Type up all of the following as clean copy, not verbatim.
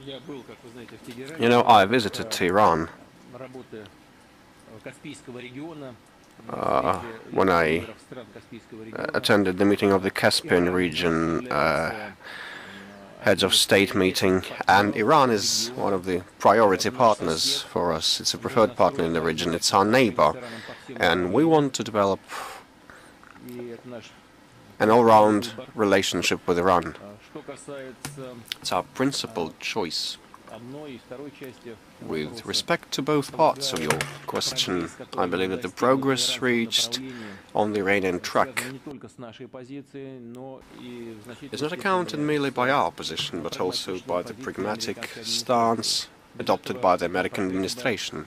You know, I visited Iran when I attended the meeting of the Caspian region heads of state meeting, and Iran is one of the priority partners for us. It's a preferred partner in the region. It's our neighbor, and we want to develop an all-round relationship with Iran. It's our principled choice. With respect to both parts of your question, I believe that the progress reached on the Iranian track is not accounted merely by our position, but also by the pragmatic stance adopted by the American administration.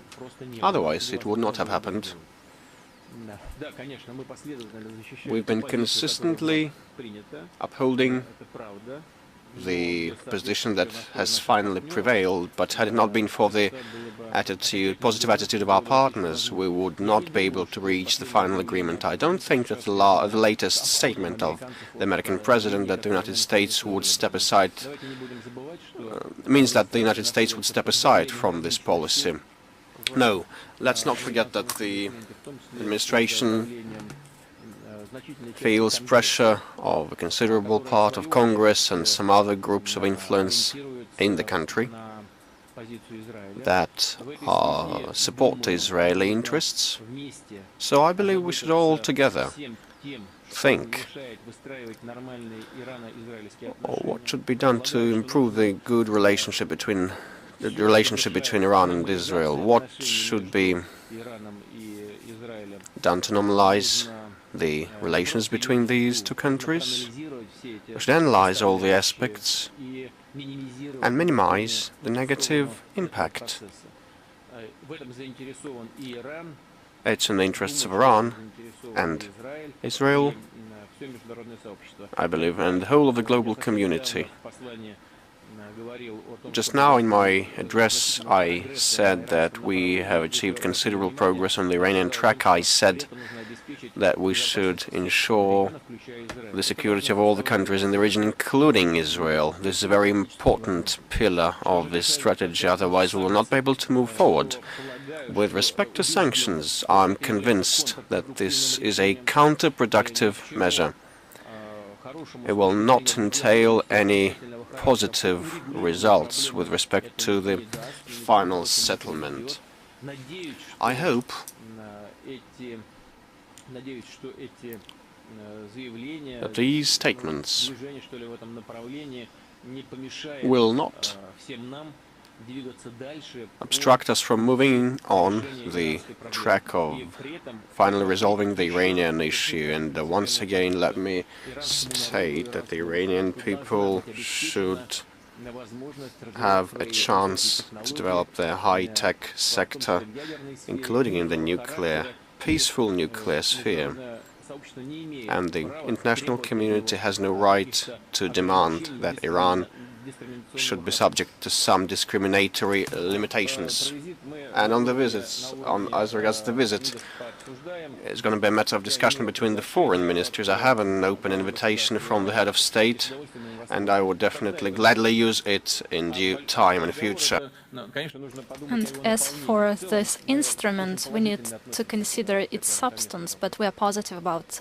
Otherwise, it would not have happened. We've been consistently upholding the position that has finally prevailed, but had it not been for the positive attitude of our partners, we would not be able to reach the final agreement. I don't think that the latest statement of the American president that the United States would step aside means that the United States would step aside from this policy. No, let's not forget that the administration feels pressure of a considerable part of Congress and some other groups of influence in the country that support Israeli interests. So I believe we should all together think what should be done to improve the good relationship between Iran and Israel. What should be done to normalize the relations between these two countries? We should analyze all the aspects and minimize the negative impact. It's in the interests of Iran and Israel, I believe, and the whole of the global community. Just now in my address I said that we have achieved considerable progress on the Iranian track. I said that we should ensure the security of all the countries in the region, including Israel. This is a very important pillar of this strategy, otherwise we will not be able to move forward. With respect to sanctions, I'm convinced that this is a counterproductive measure. It will not entail any positive results with respect to the final settlement. I hope that these statements will not obstruct us from moving on the track of finally resolving the Iranian issue. And once again, let me state that the Iranian people should have a chance to develop their high-tech sector, including in the peaceful nuclear sphere. And the international community has no right to demand that Iran should be subject to some discriminatory limitations. And on the visits, as regards to the visit, it's going to be a matter of discussion between the foreign ministers. I have an open invitation from the head of state, and I would definitely gladly use it in due time and future. And as for this instrument, we need to consider its substance, but we are positive about